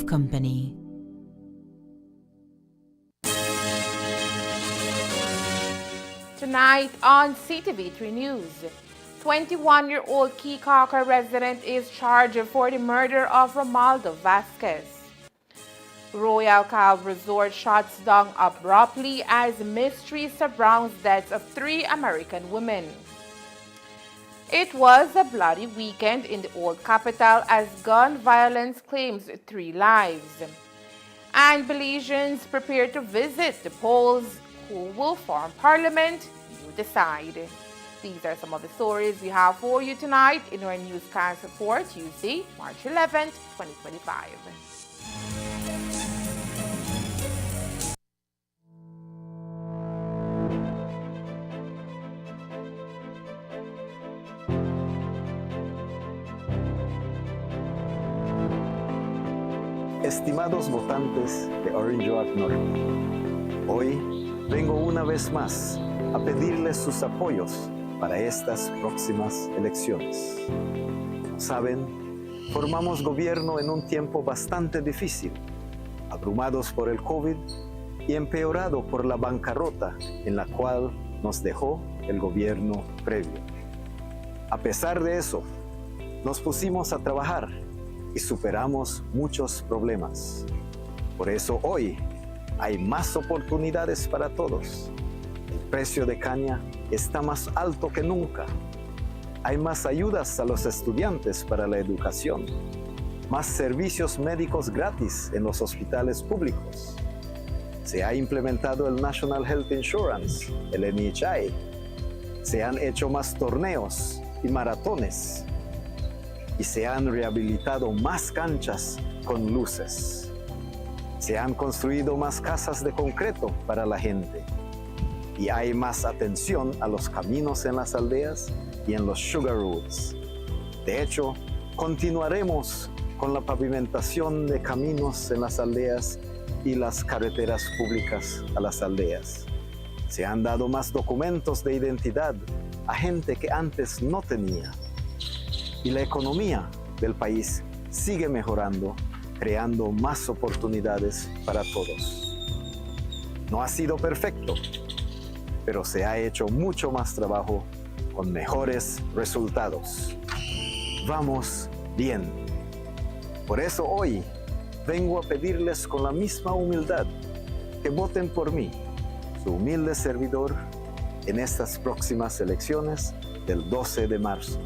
Company. Tonight on Ctv3 News, 21-year-old Keycarker resident is charged for the murder of Romaldo Vasquez. Royal Calv Resort shuts down abruptly as mystery surrounds deaths of 3 American women. It was a bloody weekend in the old capital as gun violence claims 3 lives. And Belizeans prepare to visit the polls. Who will form parliament? You decide. These are some of the stories we have for you tonight in our newscast for Tuesday, March 11th, 2025. Estimados votantes de Orange Walk Norte, hoy vengo una vez más a pedirles sus apoyos para estas próximas elecciones. Saben, formamos gobierno en un tiempo bastante difícil, abrumados por el COVID y empeorado por la bancarrota en la cual nos dejó el gobierno previo. A pesar de eso, nos pusimos a trabajar y superamos muchos problemas. Por eso hoy hay más oportunidades para todos. El precio de caña está más alto que nunca. Hay más ayudas a los estudiantes para la educación, más servicios médicos gratis en los hospitales públicos. Se ha implementado el National Health Insurance, el NHI. Se han hecho más torneos y maratones. Y se han rehabilitado más canchas con luces. Se han construido más casas de concreto para la gente. Y hay más atención a los caminos en las aldeas y en los sugar roads. De hecho, continuaremos con la pavimentación de caminos en las aldeas y las carreteras públicas a las aldeas. Se han dado más documentos de identidad a gente que antes no tenía. Y la economía del país sigue mejorando, creando más oportunidades para todos. No ha sido perfecto, pero se ha hecho mucho más trabajo con mejores resultados. Vamos bien. Por eso hoy vengo a pedirles con la misma humildad que voten por mí, su humilde servidor, en estas próximas elecciones del 12 de marzo.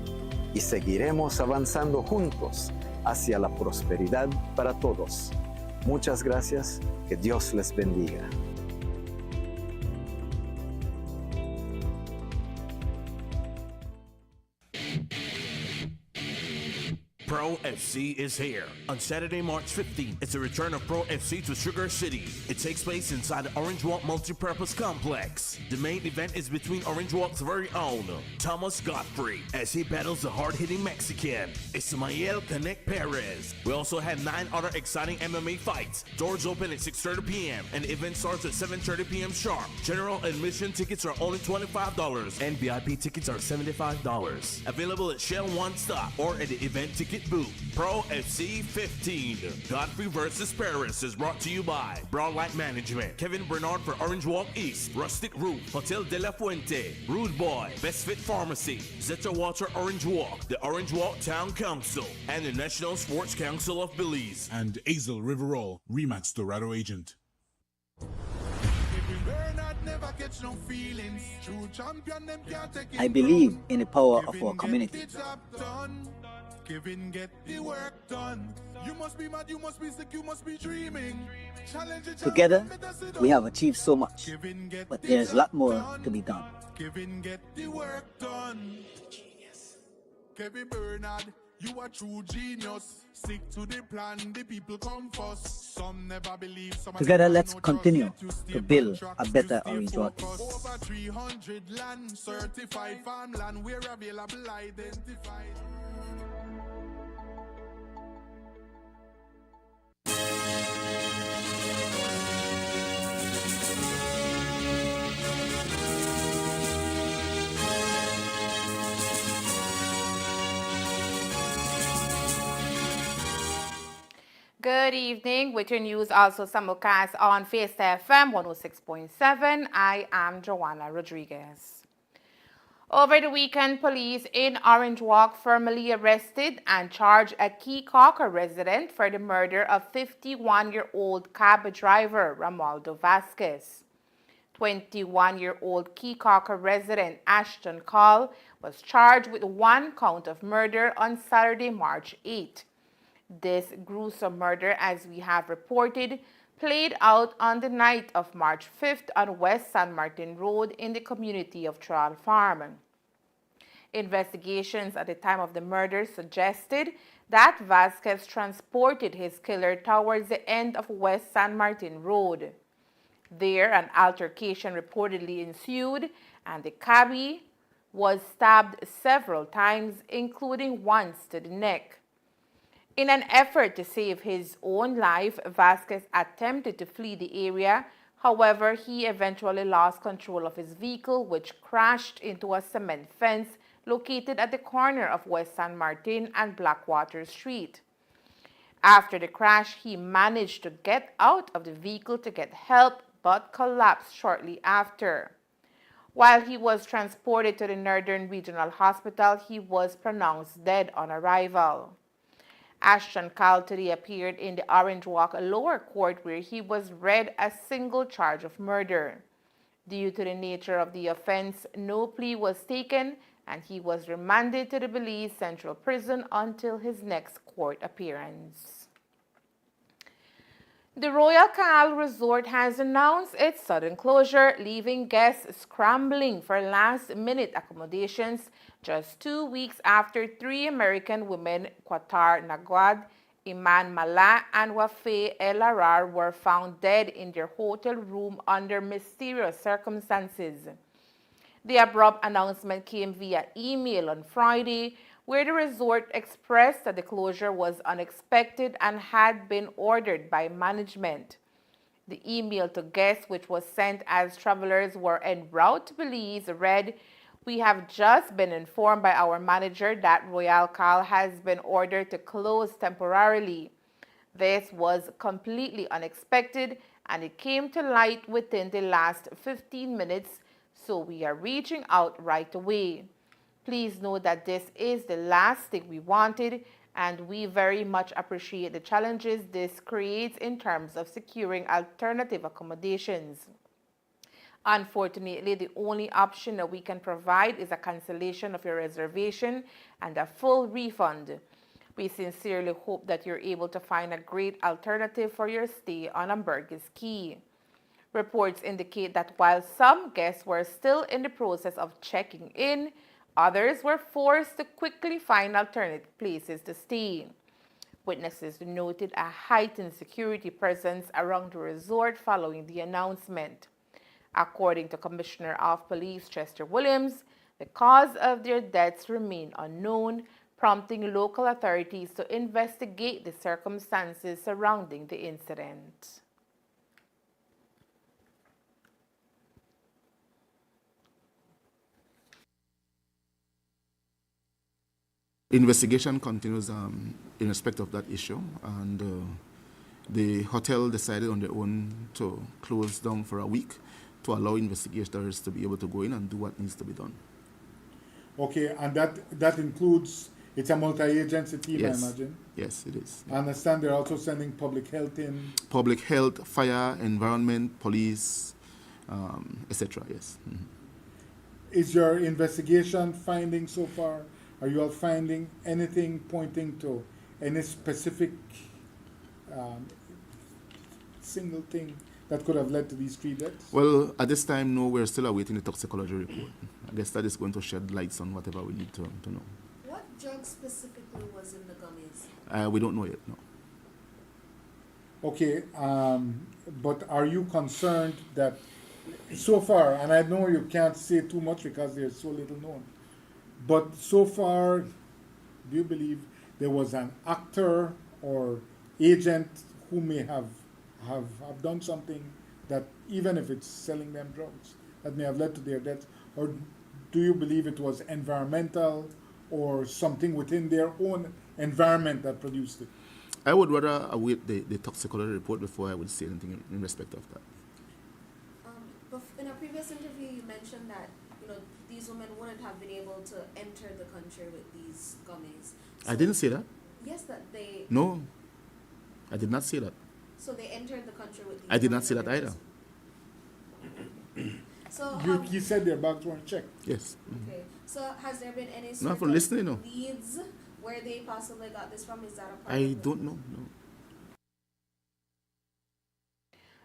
Y seguiremos avanzando juntos hacia la prosperidad para todos. Muchas gracias, que Dios les bendiga. Pro FC is here. On Saturday, March 15th, it's a return of Pro FC to Sugar City. It takes place inside the Orange Walk Multipurpose Complex. The main event is between Orange Walk's very own Thomas Godfrey as he battles the hard-hitting Mexican Ismael Canek Perez. We also have 9 other exciting MMA fights. Doors open at 6:30 p.m. and the event starts at 7:30 p.m. sharp. General admission tickets are only $25 and VIP tickets are $75. Available at Shell One Stop or at the event ticket booth. Pro FC 15. Godfrey versus Paris is brought to you by Broadlight Management, Kevin Bernard for Orange Walk East, Rustic Roof, Hotel de la Fuente, Rude Boy, Best Fit Pharmacy, Zeta Water Orange Walk, the Orange Walk Town Council, and the National Sports Council of Belize. And Azel Riverol, Remax Dorado agent. I believe in the power of our community. Kevin, get the work done. You must be mad, you must be sick, you must be dreaming. Together, we have achieved so much, but there's a lot more to be done. Kevin, get the work done. Genius. Kevin Bernard, you are true genius. Stick to the plan, the people come first. Some never believe. Together, let's continue to build a better Orange Walk. Over 300 land, certified farmland, where available, identified. Good evening. With your news also simulcast on Face FM 106.7. I am Joanna Rodriguez. Over the weekend, police in Orange Walk formally arrested and charged a Key-Cocker resident for the murder of 51-year-old cab driver Romaldo Vasquez. 21-year-old Key-Cocker resident Ashton Call was charged with 1 count of murder on Saturday, March 8. This gruesome murder, as we have reported, played out on the night of March 5th on West San Martin Road in the community of Trail Farm. Investigations at the time of the murder suggested that Vasquez transported his killer towards the end of West San Martin Road. There, an altercation reportedly ensued, and the cabbie was stabbed several times, including once to the neck. In an effort to save his own life, Vasquez attempted to flee the area. However, he eventually lost control of his vehicle, which crashed into a cement fence located at the corner of West San Martin and Blackwater Street. After the crash, he managed to get out of the vehicle to get help, but collapsed shortly after. While he was transported to the Northern Regional Hospital, he was pronounced dead on arrival. Ashton Call today appeared in the Orange Walk lower court where he was read a single charge of murder. Due to the nature of the offense, no plea was taken and he was remanded to the Belize Central Prison until his next court appearance. The Royal Canal Resort has announced its sudden closure, leaving guests scrambling for last-minute accommodations just 2 weeks after 3 American women, Qatar Nagwad, Iman Mala, and Wafay El Arar, were found dead in their hotel room under mysterious circumstances. The abrupt announcement came via email on Friday, where the resort expressed that the closure was unexpected and had been ordered by management. The email to guests, which was sent as travelers were en route to Belize, read, "We have just been informed by our manager that Royal Cal has been ordered to close temporarily. This was completely unexpected and it came to light within the last 15 minutes, so we are reaching out right away. Please know that this is the last thing we wanted, and we very much appreciate the challenges this creates in terms of securing alternative accommodations. Unfortunately, the only option that we can provide is a cancellation of your reservation and a full refund. We sincerely hope that you're able to find a great alternative for your stay on Ambergris Key." Reports indicate that while some guests were still in the process of checking in, Others were forced to quickly find alternate places to stay. Witnesses noted a heightened security presence around the resort following the announcement. According to Commissioner of Police Chester Williams, the cause of their deaths remain unknown, prompting local authorities to investigate the circumstances surrounding the incident. Investigation continues in respect of that issue, and the hotel decided on their own to close down for a week to allow investigators to be able to go in and do what needs to be done. Okay, and that includes, it's a multi-agency team, Yes. I imagine? Yes, it is. I understand they're also sending public health in. Public health, fire, environment, police, etc. Yes. Mm-hmm. Is your investigation finding so far, are you all finding anything pointing to any specific single thing that could have led to these 3 deaths? Well, at this time, no, we're still awaiting the toxicology report. I guess that is going to shed lights on whatever we need to know. What drug specifically was in the gummies? We don't know yet, no. Okay, but are you concerned that so far, and I know you can't say too much because they're so little known, but so far, do you believe there was an actor or agent who may have done something that, even if it's selling them drugs, that may have led to their deaths? Or do you believe it was environmental or something within their own environment that produced it? I would rather await the toxicology report before I would say anything in respect of that. In a previous interview, you mentioned that these women wouldn't have been able to enter the country with these gummies. So I didn't say that. Yes, that they. No, I did not say that. So they entered the country with these. I did not gummies say that either. So You said their bags weren't checked. Yes. okay. So has there been any Not sort for of listening, no. leads where they possibly got this from? Is that a part I of it? don't know. No.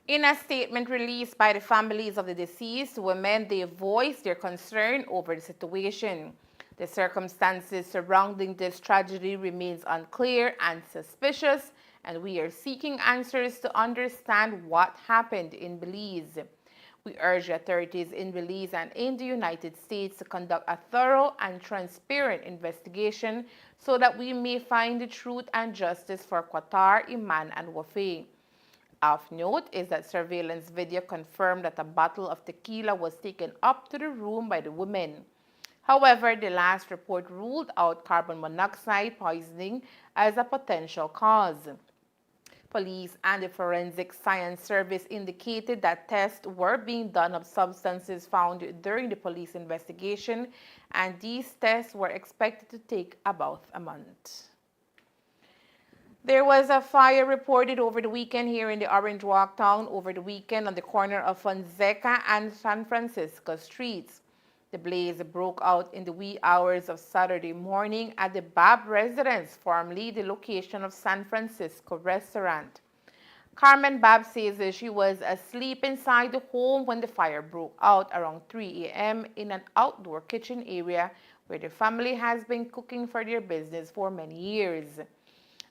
In a statement released by the families of the deceased women, they voiced their concern over the situation. The circumstances surrounding this tragedy remains unclear and suspicious, and we are seeking answers to understand what happened in Belize. We urge authorities in Belize and in the United States to conduct a thorough and transparent investigation so that we may find the truth and justice for Qatar, Iman, and Wafé. Of note is that surveillance video confirmed that a bottle of tequila was taken up to the room by the women. However, the last report ruled out carbon monoxide poisoning as a potential cause. Police and the Forensic Science Service indicated that tests were being done of substances found during the police investigation, and these tests were expected to take about a month. There was a fire reported over the weekend here in the Orange Walk town over the weekend on the corner of Fonseca and San Francisco streets. The blaze broke out in the wee hours of Saturday morning at the Bab residence, formerly the location of San Francisco restaurant. Carmen Bab says that she was asleep inside the home when the fire broke out around 3 a.m. in an outdoor kitchen area where the family has been cooking for their business for many years.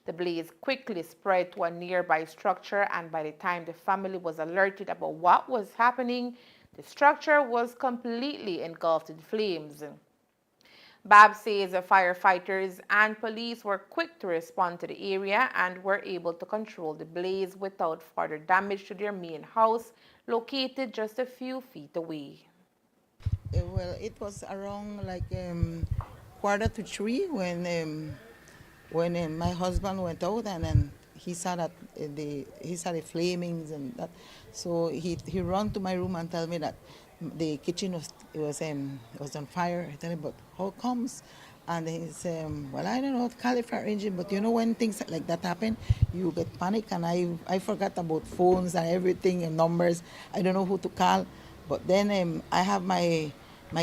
The blaze quickly spread to a nearby structure, and by the time the family was alerted about what was happening, the structure was completely engulfed in flames. Bab says the firefighters and police were quick to respond to the area and were able to control the blaze without further damage to their main house, located just a few feet away. Well, it was around like 2:45 when my husband went out, and then he saw that the flamings and that, so he ran to my room and told me that the kitchen was on fire. I tell him, but how comes? And he said, well, I don't know, call it fire engine, but when things like that happen, you get panic, and I forgot about phones and everything and numbers. I don't know who to call, but then I have my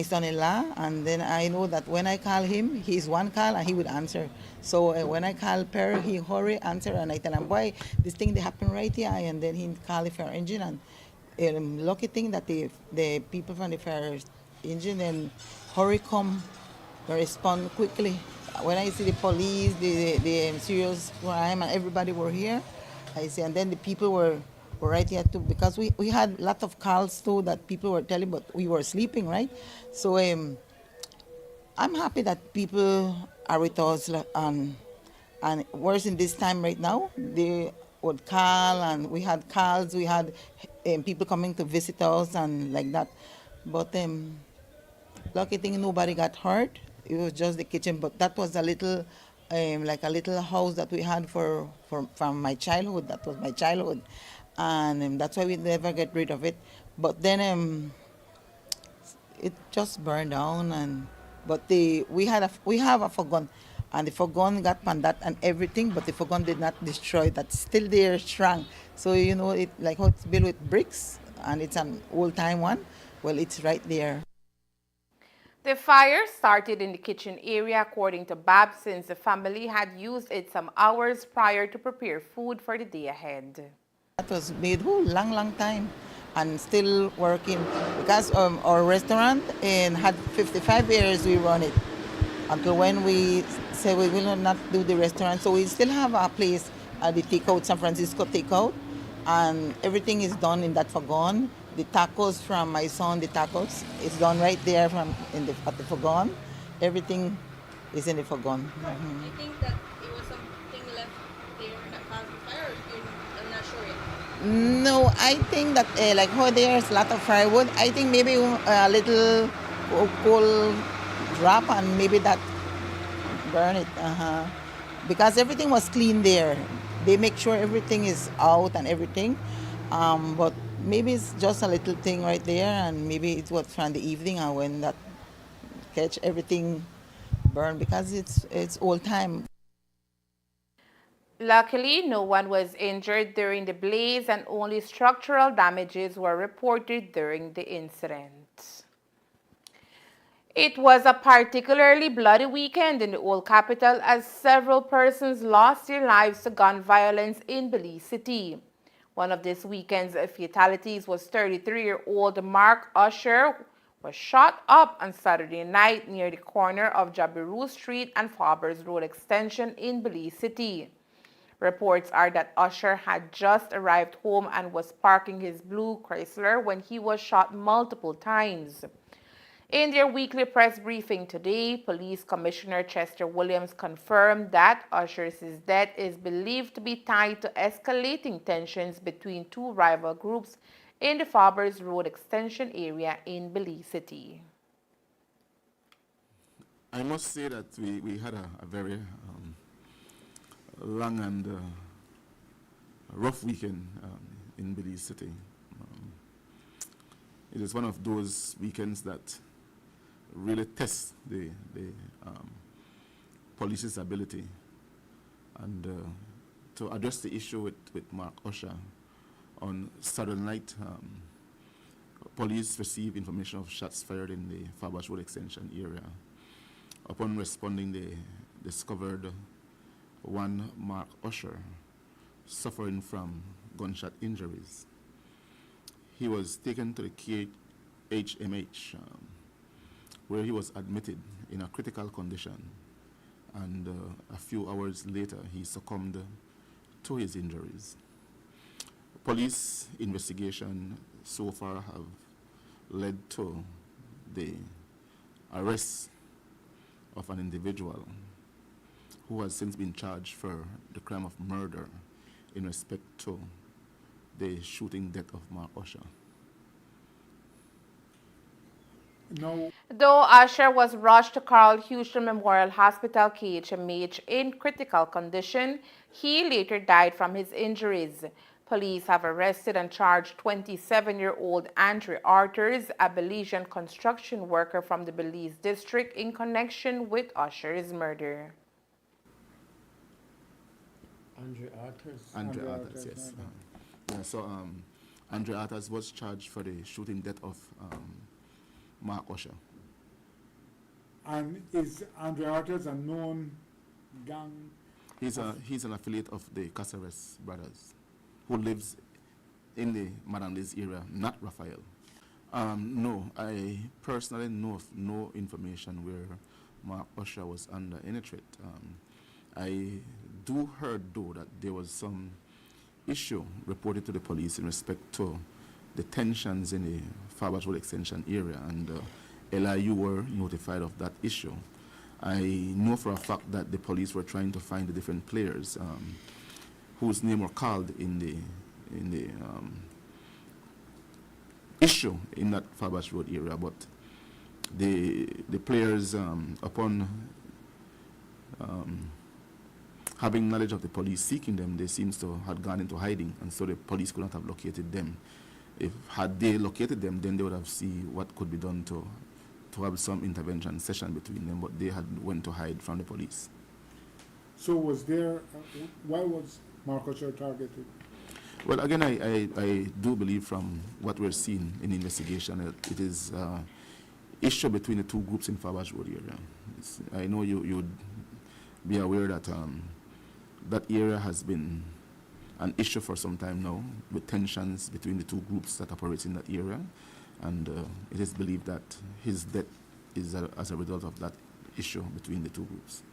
son-in-law, and then I know that when I call him, he's one call and he would answer. So when I call Per, he hurry answer, and I tell him, boy, this thing they happen right here, and then he call the fire engine, and lucky thing that the people from the fire engine then hurry come they respond quickly. When I see the police, the serious crime, and everybody were here, I see, and then the people were right here too, because we had a lot of calls too that people were telling, but we were sleeping, right? So I'm happy that people are with us, and worse in this time right now, they would call, and we had calls, we had people coming to visit us and like that. But lucky thing nobody got hurt. It was just the kitchen, but that was a little, like a little house that we had from my childhood. That was my childhood, and that's why we never get rid of it. But then it just burned down, and but we have a fogon, and the fogon got pandat and everything, but the fogon did not destroy. That's still there strong. So you know it, like how it's built with bricks, and it's an old time one. Well, it's right there. The fire started in the kitchen area, according to Bab, since the family had used it some hours prior to prepare food for the day ahead. That was made long time, and still working, because our restaurant had 55 years we run it until when we say we will not do the restaurant. So we still have a place at the takeout, San Francisco takeout, and everything is done in that fogon. The tacos from my son, the tacos is done right there at the fogon. Everything is in the fogon. Do you think that it was something left there that caused the fire, or I'm not sure yet? No, I think that like how there's a lot of firewood, I think maybe a little coal drop and maybe that burn it. Because everything was clean there. They make sure everything is out and everything. But maybe it's just a little thing right there, and maybe it was from the evening and when that catch everything burn, because it's old time. Luckily, no one was injured during the blaze, and only structural damages were reported during the incident. It was a particularly bloody weekend in the old capital, as several persons lost their lives to gun violence in Belize City. One of this weekend's fatalities was 33-year-old Mark Usher, was shot up on Saturday night near the corner of Jabiru Street and Fabers Road Extension in Belize City. Reports are that Usher had just arrived home and was parking his blue Chrysler when he was shot multiple times. In their weekly press briefing today, Police Commissioner Chester Williams confirmed that Usher's death is believed to be tied to escalating tensions between two rival groups in the Fabers Road Extension area in Belize City. I must say that we had a very long and rough weekend in Belize City. It is one of those weekends that really test the police's ability. And to address the issue with Mark Usher, on Saturday night, police received information of shots fired in the Fabers Road Extension area. Upon responding, they discovered one Mark Usher suffering from gunshot injuries. He was taken to the KHMH, where he was admitted in a critical condition, and a few hours later he succumbed to his injuries. Police investigation so far have led to the arrest of an individual who has since been charged for the crime of murder in respect to the shooting death of Mark Usher. No. Though Usher was rushed to Carl Houston Memorial Hospital, KHMH, in critical condition, he later died from his injuries. Police have arrested and charged 27-year-old Andre Arthurs, a Belizean construction worker from the Belize district, in connection with Usher's murder. Andre Arthurs. Andre Arthurs, yes. Andre Arthurs was charged for the shooting death of Mark Usher. And is Andre Arthurs a known gang? He's an affiliate of the Caceres brothers, who lives in the Madam Liz area, not Raphael. No, I personally know of no information where Mark Usher was under any threat. I do heard, though, that there was some issue reported to the police in respect to the tensions in the Farbach Road Extension area, and LIU were notified of that issue. I know for a fact that the police were trying to find the different players whose name were called in the issue in that Farbach Road area, but the players, upon having knowledge of the police seeking them, they seems to have gone into hiding, and so the police could not have located them. Had they located them, then they would have seen what could be done to have some intervention session between them, but they had went to hide from the police. So was there, why was Mark Usher targeted? Well, again, I do believe from what we're seeing in the investigation, it is issue between the two groups in Farbach Road area. I know you would be aware that that area has been an issue for some time now, with tensions between the two groups that operate in that area, and it is believed that his death is as a result of that issue between the two groups.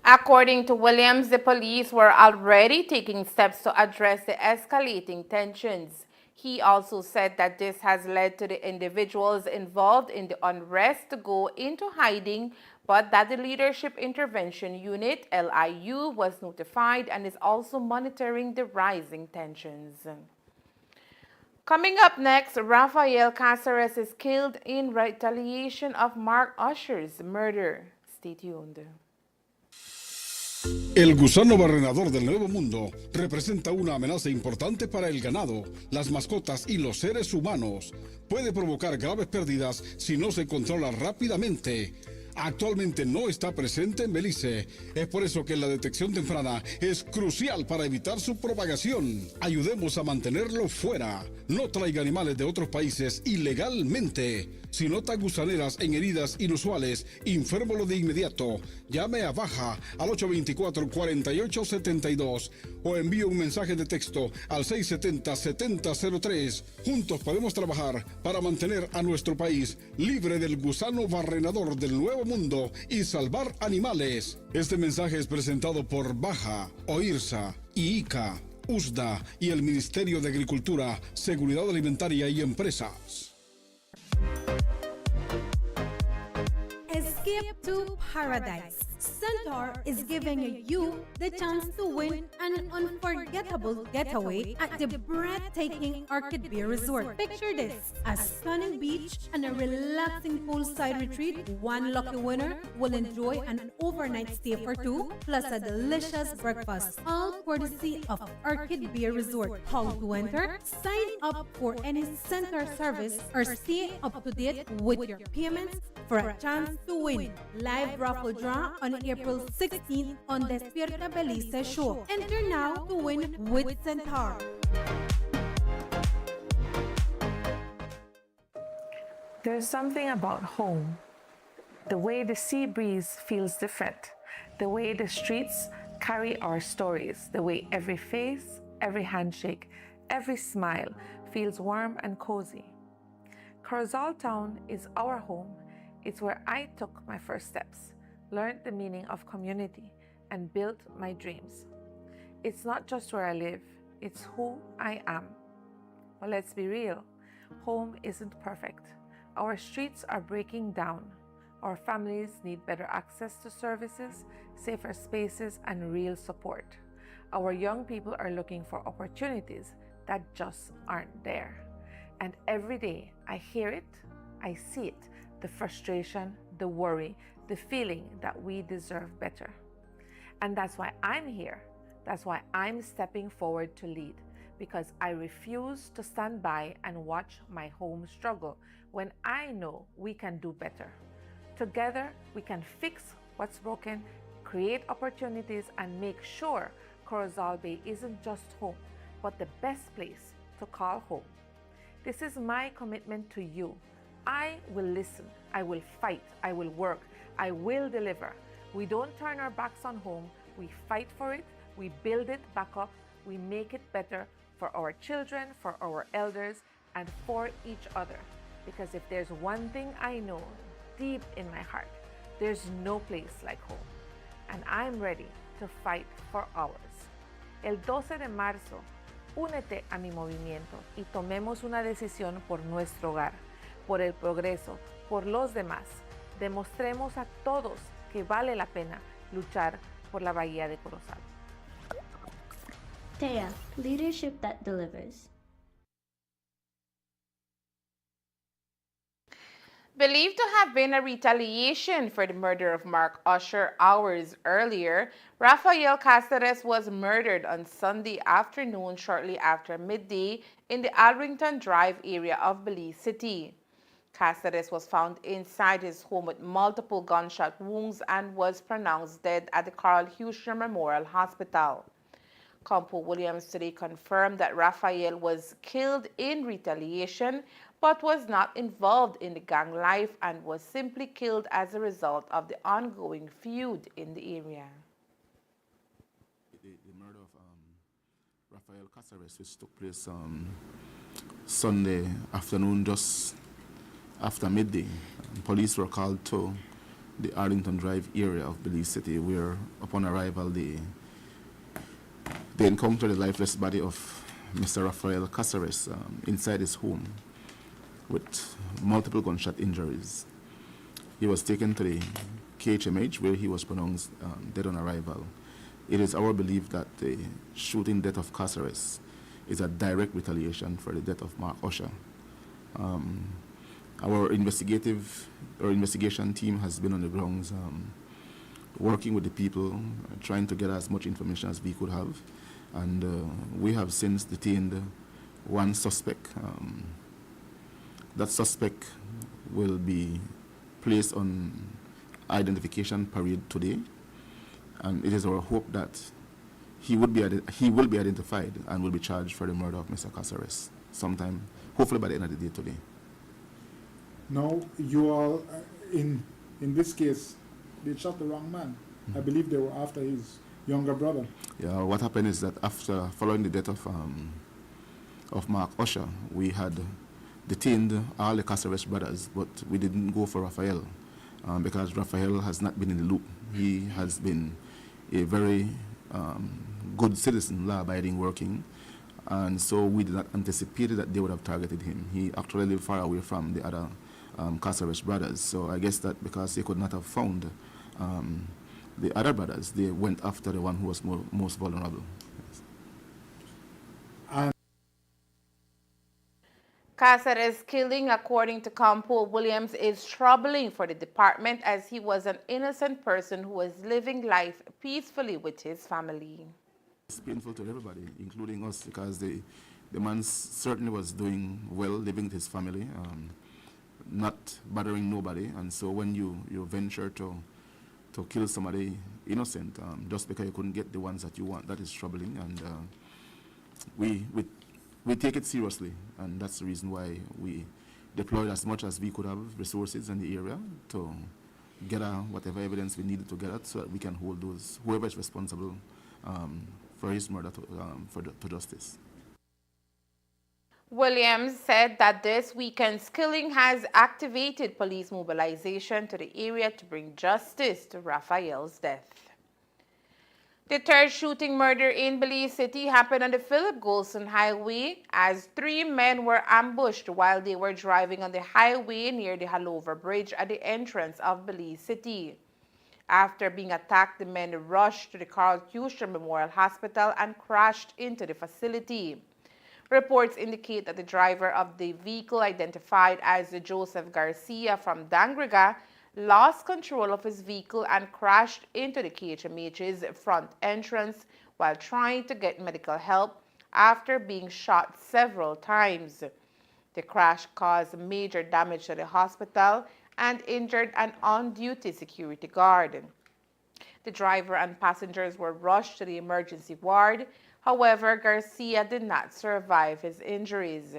According to Williams, the police were already taking steps to address the escalating tensions. He also said that this has led to the individuals involved in the unrest to go into hiding, but that the Leadership Intervention Unit, LIU, was notified and is also monitoring the rising tensions. Coming up next, Rafael Cáceres is killed in retaliation of Mark Usher's murder. Stay tuned. El gusano barrenador del Nuevo Mundo representa una amenaza importante para el ganado, las mascotas y los seres humanos. Puede provocar graves pérdidas si no se controla rápidamente. Actualmente no está presente en Belice. Es por eso que la detección temprana es crucial para evitar su propagación. Ayudemos a mantenerlo fuera. No traiga animales de otros países ilegalmente. Si nota gusaneras en heridas inusuales, infórmelo de inmediato. Llame a Baja al 824-4872 o envíe un mensaje de texto al 670-7003. Juntos podemos trabajar para mantener a nuestro país libre del gusano barrenador del Nuevo Mundo y salvar animales. Este mensaje es presentado por Baja, OIRSA, IICA, USDA y el Ministerio de Agricultura, Seguridad Alimentaria y Empresas. Escape to paradise. Centaur is giving you the chance to win an unforgettable getaway at the breathtaking Orchid Bay Resort. Picture this: a stunning beach and a relaxing poolside retreat. One lucky winner will enjoy an overnight stay for two, plus a delicious breakfast, all courtesy of Orchid Bay Resort. How to enter? Sign up for any Centaur service or stay up to date with your payments for a chance to win. Live raffle draw on April 16th on Despierta Belice show. Enter now to win with Centaur. There's something about home. The way the sea breeze feels different. The way the streets carry our stories. The way every face, every handshake, every smile feels warm and cozy. Corozal Town is our home. It's where I took my first steps, learned the meaning of community, and built my dreams. It's not just where I live, it's who I am. But let's be real, home isn't perfect. Our streets are breaking down. Our families need better access to services, safer spaces, and real support. Our young people are looking for opportunities that just aren't there. And every day I hear it, I see it, the frustration, the worry, the feeling that we deserve better. And that's why I'm here. That's why I'm stepping forward to lead, because I refuse to stand by and watch my home struggle when I know we can do better. Together, we can fix what's broken, create opportunities, and make sure Corozal Bay isn't just home, but the best place to call home. This is my commitment to you. I will listen, I will fight, I will work, I will deliver. We don't turn our backs on home, we fight for it, we build it back up, we make it better for our children, for our elders, and for each other. because if there's one thing I know deep in my heart, there's no place like home. And I'm ready to fight for ours. El 12 de marzo, únete a mi movimiento y tomemos una decisión por nuestro hogar, por el progreso, por los demás. Demostremos a todos que vale la pena luchar por la Bahía de Corozal. TEA, leadership that delivers. Believed to have been a retaliation for the murder of Mark Usher hours earlier, Rafael Cáceres was murdered on Sunday afternoon shortly after midday in the Alrington Drive area of Belize City. Cáceres was found inside his home with multiple gunshot wounds and was pronounced dead at the Carl Huescher Memorial Hospital. Campo Williams today confirmed that Rafael was killed in retaliation but was not involved in the gang life and was simply killed as a result of the ongoing feud in the area. The murder of Rafael Cáceres, which took place Sunday afternoon just after midday, police were called to the Arlington Drive area of Belize City, where upon arrival they encountered the lifeless body of Mr. Rafael Cáceres inside his home with multiple gunshot injuries. He was taken to the KHMH where he was pronounced dead on arrival. It is our belief that the shooting death of Cáceres is a direct retaliation for the death of Mark Usher. Our investigation team has been on the grounds working with the people, trying to get as much information as we could have. And we have since detained one suspect. That suspect will be placed on identification parade today. And it is our hope that he will be identified and will be charged for the murder of Mr. Cáceres sometime, hopefully by the end of the day today. Now, you all, in this case, they shot the wrong man. I believe they were after his younger brother. Yeah, what happened is that following the death of Mark Usher, we had detained all the Cáceres brothers, but we didn't go for Rafael because Rafael has not been in the loop. He has been a very good citizen, law-abiding, working, and so we did not anticipate that they would have targeted him. He actually lived far away from the other Cáceres brothers, so I guess that because they could not have found the other brothers, they went after the one who was most vulnerable. Cáceres' killing, according to Campo Williams, is troubling for the department as he was an innocent person who was living life peacefully with his family. It's painful to everybody, including us, because the man certainly was doing well, living with his family, not bothering nobody. And so when you venture to kill somebody innocent just because you couldn't get the ones that you want, that is troubling. And we take it seriously, and that's the reason why we deployed as much as we could have resources in the area to gather whatever evidence we needed to gather so that we can hold whoever is responsible for his murder to justice. Williams said that this weekend's killing has activated police mobilization to the area to bring justice to Rafael's death. The third shooting murder in Belize City happened on the Philip Golson Highway as 3 men were ambushed while they were driving on the highway near the Halover Bridge at the entrance of Belize City. After being attacked, the men rushed to the Carl Huescher Memorial Hospital and crashed into the facility. Reports indicate that the driver of the vehicle, identified as Joseph Garcia from Dangriga, lost control of his vehicle and crashed into the KHMH's front entrance while trying to get medical help after being shot several times. The crash caused major damage to the hospital and injured an on-duty security guard. The driver and passengers were rushed to the emergency ward. However, Garcia did not survive his injuries.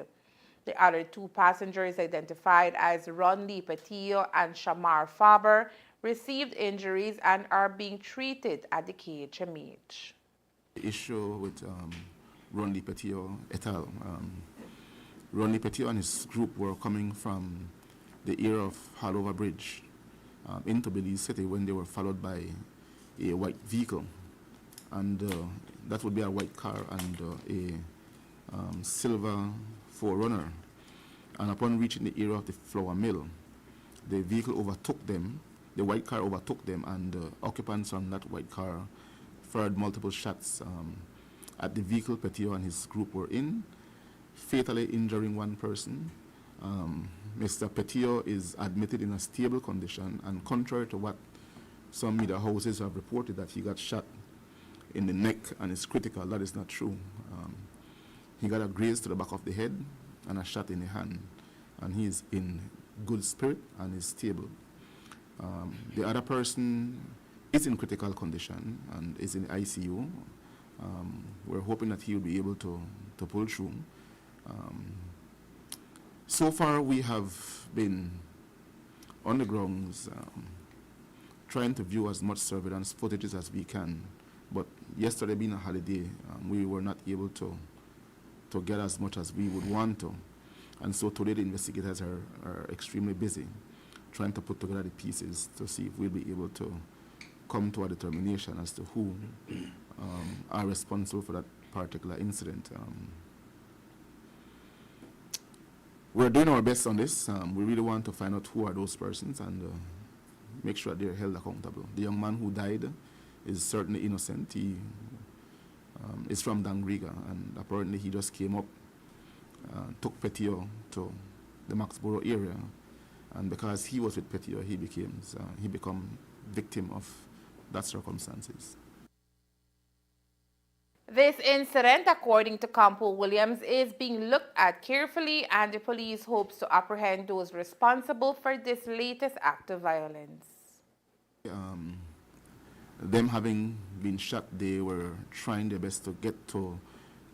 The other 2 passengers, identified as Ronly Petillo and Shamar Faber, received injuries and are being treated at the KHMH. The issue with Ronly Petillo et al. Ronnie Petio and his group were coming from the area of Halover Bridge into Belize City when they were followed by a white vehicle. And that would be a white car and a silver 4Runner. And upon reaching the area of the flour mill, the vehicle overtook them, the white car overtook them, and occupants from that white car fired multiple shots at the vehicle Petio and his group were in, fatally injuring one person. Mr. Petio is admitted in a stable condition, and contrary to what some media houses have reported that he got shot in the neck and is critical, that is not true. He got a graze to the back of the head and a shot in the hand, and he is in good spirit and is stable. The other person is in critical condition and is in ICU. We're hoping that he will be able to pull through. So far, we have been on the grounds trying to view as much surveillance footages as we can. But yesterday being a holiday, we were not able to get as much as we would want to. And so today the investigators are extremely busy trying to put together the pieces to see if we'll be able to come to a determination as to who are responsible for that particular incident. We're doing our best on this. We really want to find out who are those persons and make sure they're held accountable. The young man who died is certainly innocent. He is from Dangriga, and apparently he just came up, took Petio to the Maxborough area, and because he was with Petio, he became victim of that circumstances. This incident, according to Campo Williams, is being looked at carefully, and the police hopes to apprehend those responsible for this latest act of violence. Them having been shot, they were trying their best to get to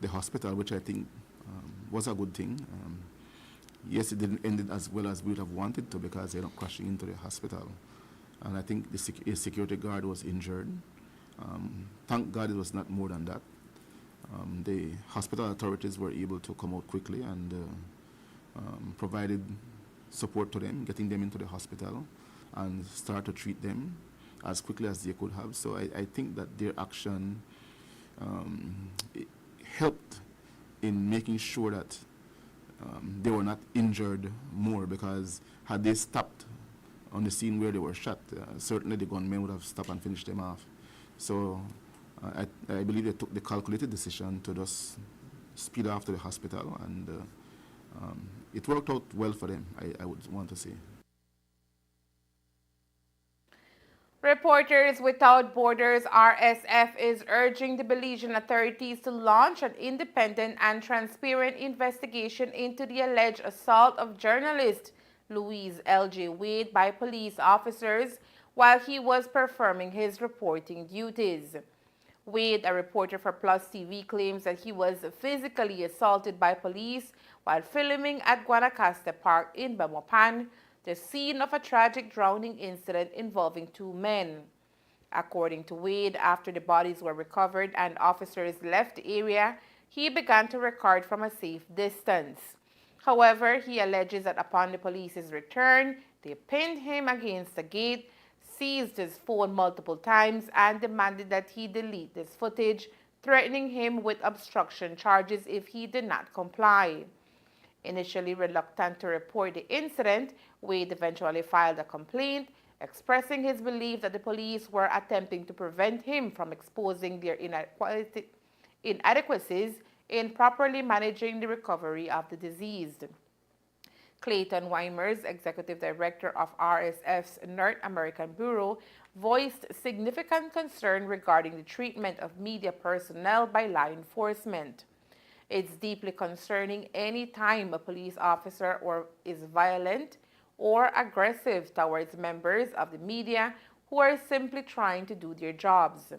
the hospital, which I think was a good thing. Yes, it didn't end it as well as we would have wanted to because they're not crashing into the hospital. And I think the security guard was injured. Thank God it was not more than that. The hospital authorities were able to come out quickly and provided support to them, getting them into the hospital and start to treat them as quickly as they could have. So I think that their action helped in making sure that they were not injured more, because had they stopped on the scene where they were shot, certainly the gunmen would have stopped and finished them off. So I believe they took the calculated decision to just speed off to the hospital, and it worked out well for them, I would want to say. Reporters Without Borders (RSF) is urging the Belizean authorities to launch an independent and transparent investigation into the alleged assault of journalist Louise L.J. Wade by police officers while he was performing his reporting duties. Wade, a reporter for Plus TV, claims that he was physically assaulted by police while filming at Guanacaste Park in Bamopan, the scene of a tragic drowning incident involving 2 men. According to Wade, after the bodies were recovered and officers left the area, he began to record from a safe distance. However, he alleges that upon the police's return, they pinned him against the gate, seized his phone multiple times, and demanded that he delete this footage, threatening him with obstruction charges if he did not comply. Initially reluctant to report the incident, Wade eventually filed a complaint, expressing his belief that the police were attempting to prevent him from exposing their inadequacies in properly managing the recovery of the deceased. Clayton Weimers, executive director of RSF's North American Bureau, voiced significant concern regarding the treatment of media personnel by law enforcement. It's deeply concerning any time a police officer is violent or aggressive towards members of the media who are simply trying to do their jobs,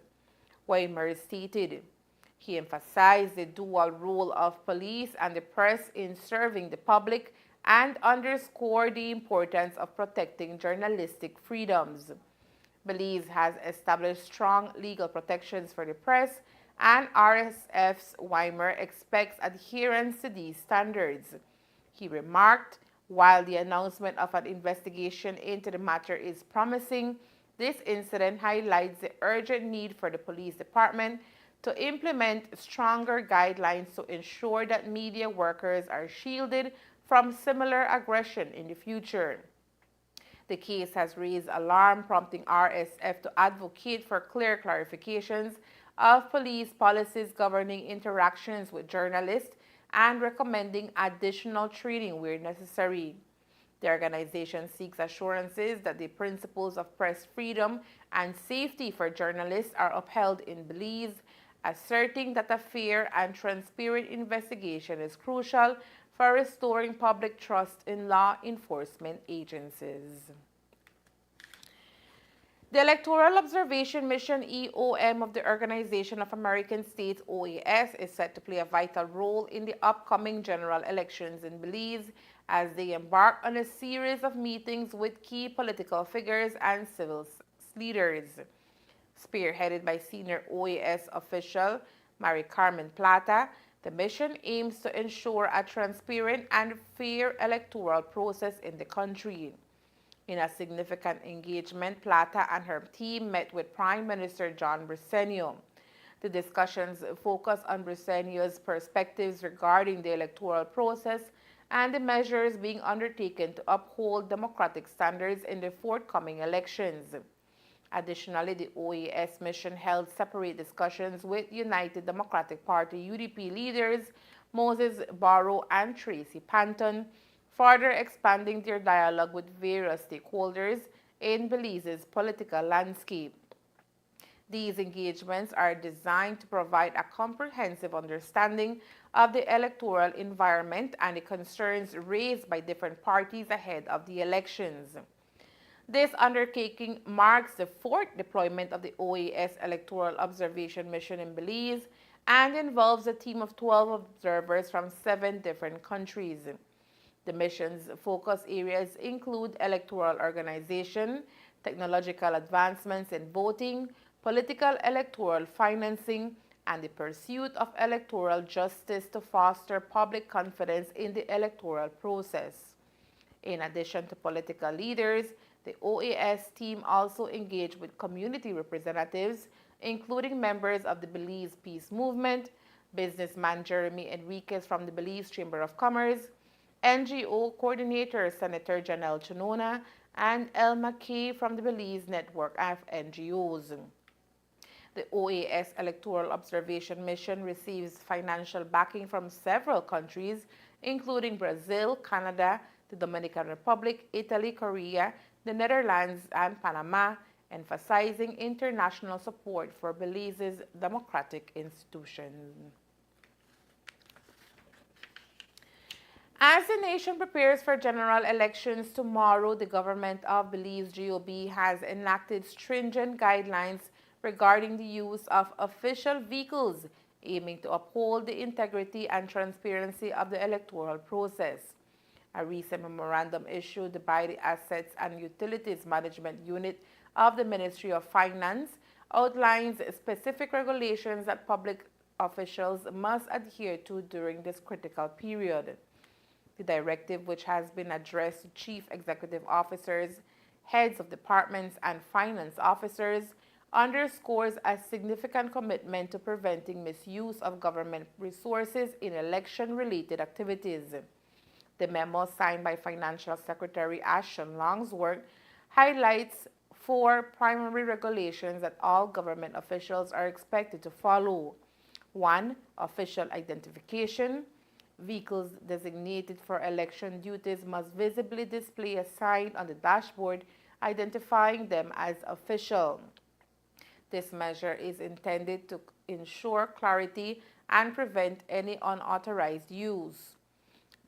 Weimers stated. He emphasized the dual role of police and the press in serving the public and underscored the importance of protecting journalistic freedoms. Belize has established strong legal protections for the press, and RSF's Weimer expects adherence to these standards. He remarked, while the announcement of an investigation into the matter is promising, this incident highlights the urgent need for the police department to implement stronger guidelines to ensure that media workers are shielded from similar aggression in the future. The case has raised alarm, prompting RSF to advocate for clear clarifications of police policies governing interactions with journalists and recommending additional training where necessary. The organization seeks assurances that the principles of press freedom and safety for journalists are upheld in Belize, asserting that a fair and transparent investigation is crucial for restoring public trust in law enforcement agencies. The Electoral Observation Mission EOM of the Organization of American States OAS is set to play a vital role in the upcoming general elections in Belize as they embark on a series of meetings with key political figures and civil leaders. Spearheaded by senior OAS official Mary Carmen Plata, the mission aims to ensure a transparent and fair electoral process in the country. In a significant engagement, Plata and her team met with Prime Minister John Briceño. The discussions focus on Briceño's perspectives regarding the electoral process and the measures being undertaken to uphold democratic standards in the forthcoming elections. Additionally, the OAS mission held separate discussions with United Democratic Party UDP leaders Moses Barrow and Tracy Panton, further expanding their dialogue with various stakeholders in Belize's political landscape. These engagements are designed to provide a comprehensive understanding of the electoral environment and the concerns raised by different parties ahead of the elections. This undertaking marks the fourth deployment of the OAS Electoral Observation Mission in Belize and involves a team of 12 observers from 7 different countries. The mission's focus areas include electoral organization, technological advancements in voting, political electoral financing, and the pursuit of electoral justice to foster public confidence in the electoral process. In addition to political leaders, the OAS team also engaged with community representatives, including members of the Belize Peace Movement, businessman Jeremy Enriquez from the Belize Chamber of Commerce, NGO coordinator Senator Janelle Chinona, and Elma Kay from the Belize Network of NGOs. The OAS Electoral Observation Mission receives financial backing from several countries, including Brazil, Canada, the Dominican Republic, Italy, Korea, the Netherlands, and Panama, emphasizing international support for Belize's democratic institutions. As the nation prepares for general elections tomorrow, the government of Belize GOB has enacted stringent guidelines regarding the use of official vehicles, aiming to uphold the integrity and transparency of the electoral process. A recent memorandum issued by the Assets and Utilities Management Unit of the Ministry of Finance outlines specific regulations that public officials must adhere to during this critical period. The directive, which has been addressed to chief executive officers, heads of departments, and finance officers, underscores a significant commitment to preventing misuse of government resources in election-related activities. The memo, signed by Financial Secretary Ashton Longsworth, highlights 4 primary regulations that all government officials are expected to follow. 1. Official identification. Vehicles designated for election duties must visibly display a sign on the dashboard identifying them as official. This measure is intended to ensure clarity and prevent any unauthorized use.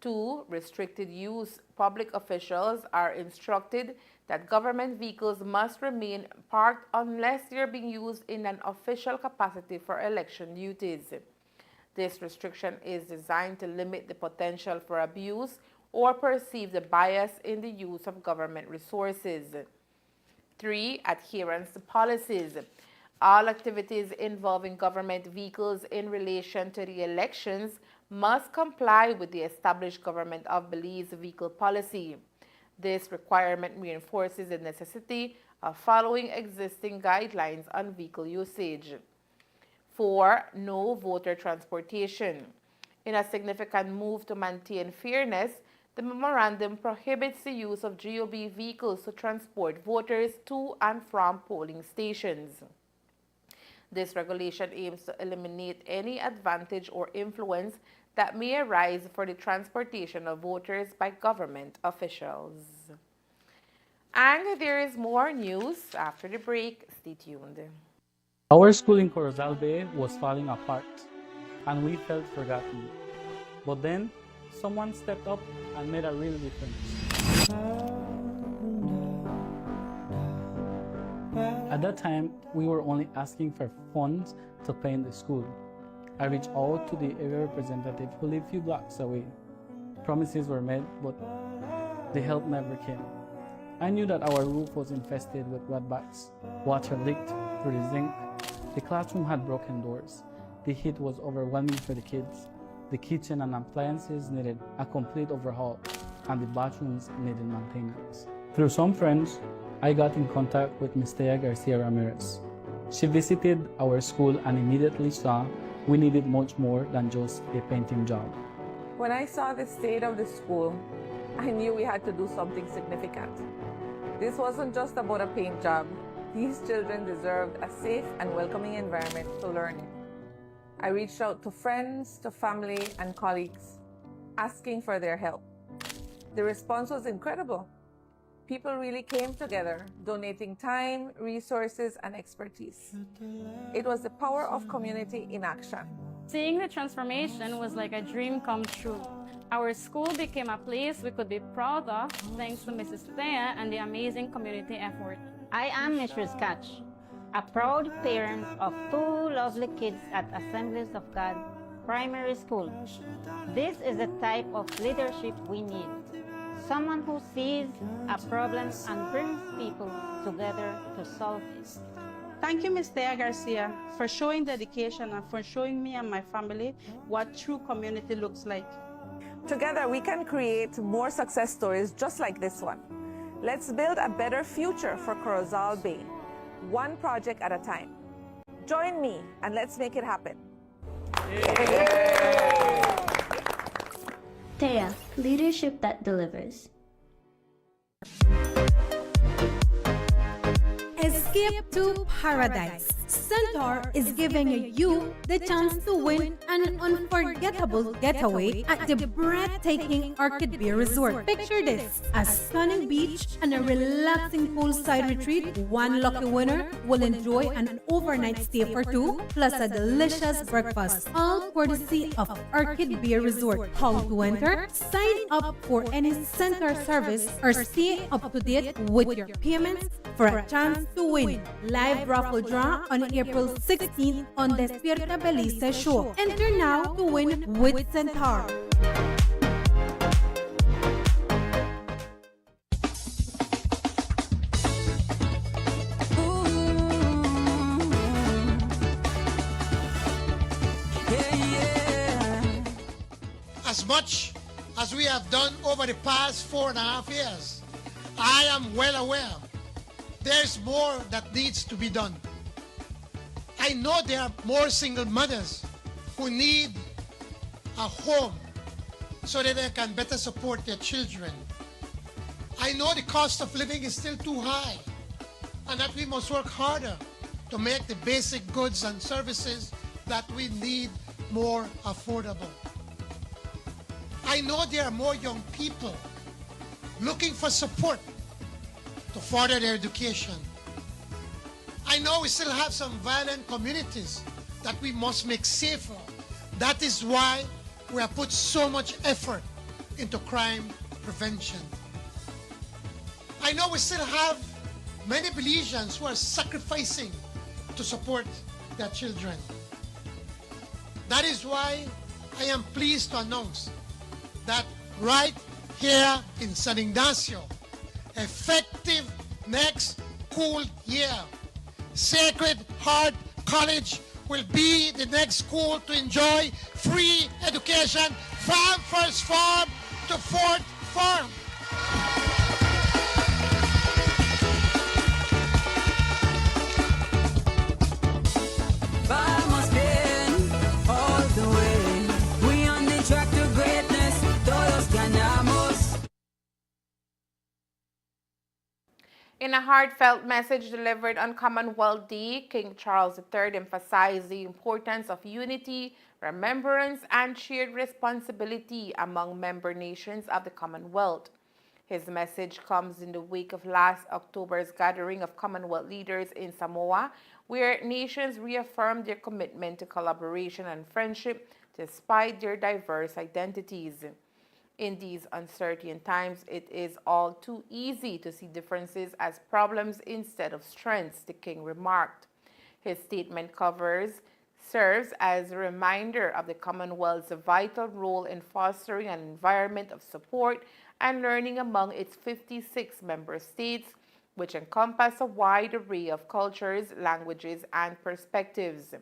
2. Restricted use. Public officials are instructed that government vehicles must remain parked unless they are being used in an official capacity for election duties. This restriction is designed to limit the potential for abuse or perceived bias in the use of government resources. 3. Adherence to policies. All activities involving government vehicles in relation to the elections must comply with the established Government of Belize vehicle policy. This requirement reinforces the necessity of following existing guidelines on vehicle usage. 4. No voter transportation. In a significant move to maintain fairness, the memorandum prohibits the use of GOB vehicles to transport voters to and from polling stations. This regulation aims to eliminate any advantage or influence that may arise for the transportation of voters by government officials. And there is more news after the break. Stay tuned. Our school in Corozal Bay was falling apart, and we felt forgotten. But then, someone stepped up and made a real difference. At that time, we were only asking for funds to paint the school. I reached out to the area representative who lived a few blocks away. Promises were made, but the help never came. I knew that our roof was infested with rat bites. Water leaked through the zinc. The classroom had broken doors. The heat was overwhelming for the kids. The kitchen and appliances needed a complete overhaul, and the bathrooms needed maintenance. Through some friends, I got in contact with Ms. Thea Garcia Ramirez. She visited our school and immediately saw we needed much more than just a painting job. When I saw the state of the school, I knew we had to do something significant. This wasn't just about a paint job. These children deserved a safe and welcoming environment to learn in. I reached out to friends, to family, and colleagues, asking for their help. The response was incredible. People really came together, donating time, resources, and expertise. It was the power of community in action. Seeing the transformation was like a dream come true. Our school became a place we could be proud of thanks to Mrs. Thea and the amazing community effort. I am Mrs. Catch, a proud parent of 2 lovely kids at Assemblies of God Primary School. This is the type of leadership we need. Someone who sees a problem and brings people together to solve it. Thank you, Ms. Thea Garcia, for showing dedication and for showing me and my family what true community looks like. Together, we can create more success stories just like this one. Let's build a better future for Corozal Bay, one project at a time. Join me and let's make it happen. Thea, leadership that delivers. Escape to paradise. Centaur is giving you the chance to win an unforgettable getaway at the breathtaking Orchid Bay Resort. Picture this: a stunning beach and a relaxing poolside retreat. One lucky winner will enjoy an overnight stay for 2, plus a delicious breakfast, all courtesy of Orchid Bay Resort. How to enter? Sign up for any Centaur service or stay up to date with your payments for a chance to win. Live raffle draw on April 16th on Despierta Belize show. Enter now to win with Centaur. As much as we have done over the past 4.5 years, I am well aware there's more that needs to be done. I know there are more single mothers who need a home so that they can better support their children. I know the cost of living is still too high and that we must work harder to make the basic goods and services that we need more affordable. I know there are more young people looking for support to further their education. I know we still have some violent communities that we must make safer. That is why we have put so much effort into crime prevention. I know we still have many Belizeans who are sacrificing to support their children. That is why I am pleased to announce that right here in San Ignacio, effective next school year, Sacred Heart College will be the next school to enjoy free education from first form to fourth form. Vamos bien, all the way. We on the track to greatness, todos ganamos. In a heartfelt message delivered on Commonwealth Day, King Charles III emphasized the importance of unity, remembrance, and shared responsibility among member nations of the Commonwealth. His message comes in the wake of last October's gathering of Commonwealth leaders in Samoa, where nations reaffirmed their commitment to collaboration and friendship despite their diverse identities. In these uncertain times, it is all too easy to see differences as problems instead of strengths, the king remarked. His statement serves as a reminder of the Commonwealth's vital role in fostering an environment of support and learning among its 56 member states, which encompass a wide array of cultures, languages, and perspectives.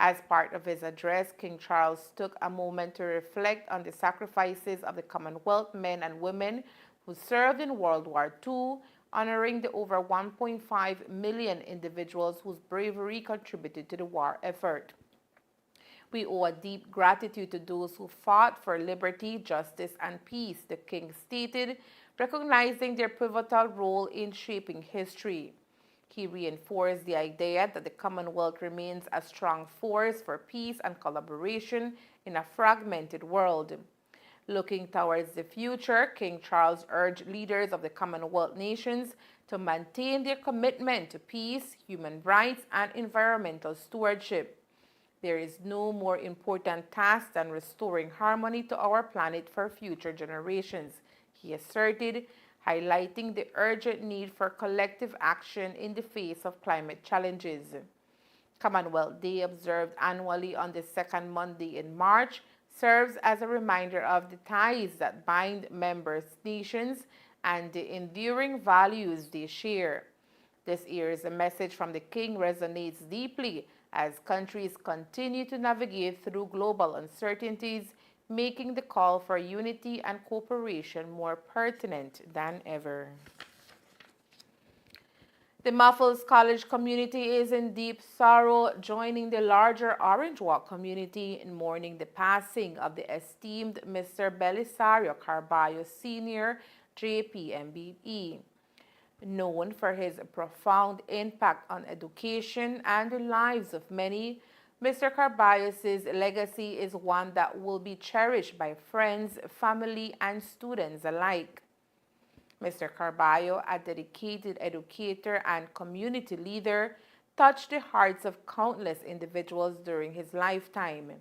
As part of his address, King Charles took a moment to reflect on the sacrifices of the Commonwealth men and women who served in World War II, honoring the over 1.5 million individuals whose bravery contributed to the war effort. We owe a deep gratitude to those who fought for liberty, justice, and peace, the king stated, recognizing their pivotal role in shaping history. He reinforced the idea that the Commonwealth remains a strong force for peace and collaboration in a fragmented world. Looking towards the future, King Charles urged leaders of the Commonwealth nations to maintain their commitment to peace, human rights, and environmental stewardship. There is no more important task than restoring harmony to our planet for future generations, he asserted, highlighting the urgent need for collective action in the face of climate challenges. Commonwealth Day, observed annually on the second Monday in March, serves as a reminder of the ties that bind member nations and the enduring values they share. This year's message from the King resonates deeply as countries continue to navigate through global uncertainties, making the call for unity and cooperation more pertinent than ever. The Muffles College community is in deep sorrow, joining the larger Orange Walk community in mourning the passing of the esteemed Mr. Belisario Carballo Sr., JPMBE. Known for his profound impact on education and the lives of many, Mr. Carballo's legacy is one that will be cherished by friends, family, and students alike. Mr. Carballo, a dedicated educator and community leader, touched the hearts of countless individuals during his lifetime.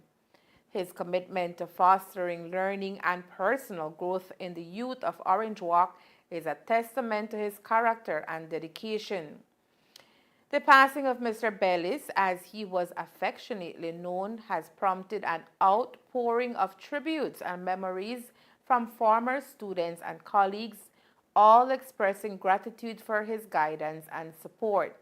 His commitment to fostering learning and personal growth in the youth of Orange Walk is a testament to his character and dedication. The passing of Mr. Bellis, as he was affectionately known, has prompted an outpouring of tributes and memories from former students and colleagues, all expressing gratitude for his guidance and support.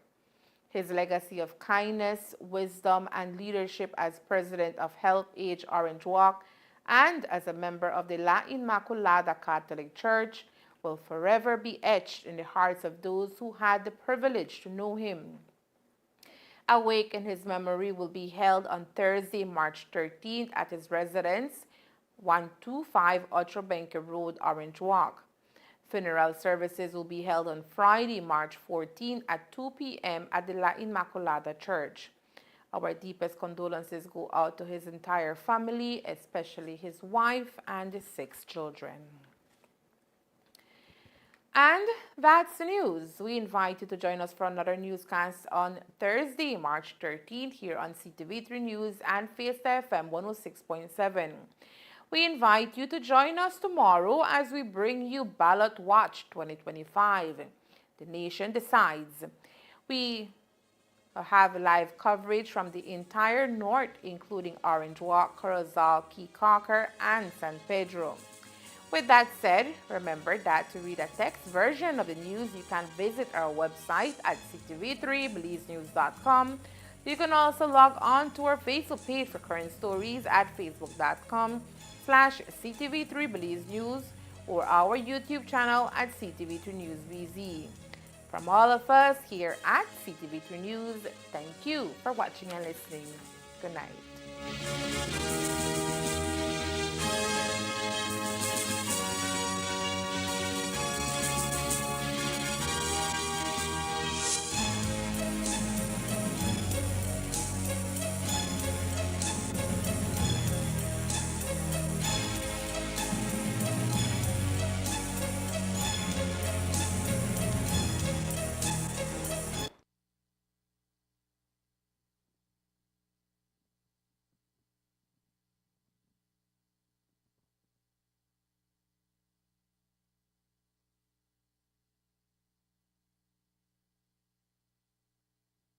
His legacy of kindness, wisdom, and leadership as president of Help Age Orange Walk and as a member of the La Inmaculada Catholic Church will forever be etched in the hearts of those who had the privilege to know him. A wake in his memory will be held on Thursday, March 13th at his residence, 125 Otrobenke Road, Orange Walk. Funeral services will be held on Friday, March 14th at 2 p.m. at the La Inmaculada Church. Our deepest condolences go out to his entire family, especially his wife and his 6 children. And that's the news. We invite you to join us for another newscast on Thursday, March 13th here on Ctv3 News and Fiesta FM 106.7. We invite you to join us tomorrow as we bring you Ballot Watch 2025. The nation decides. We have live coverage from the entire north, including Orange Walk, Corozal, Key Cocker, and San Pedro. With that said, remember that to read a text version of the news, you can visit our website at ctv3belizenews.com. You can also log on to our Facebook page for current stories at facebook.com/CTV3 Belize News or our YouTube channel at CTV3 News BZ. From all of us here at CTV3 News, thank you for watching and listening. Good night.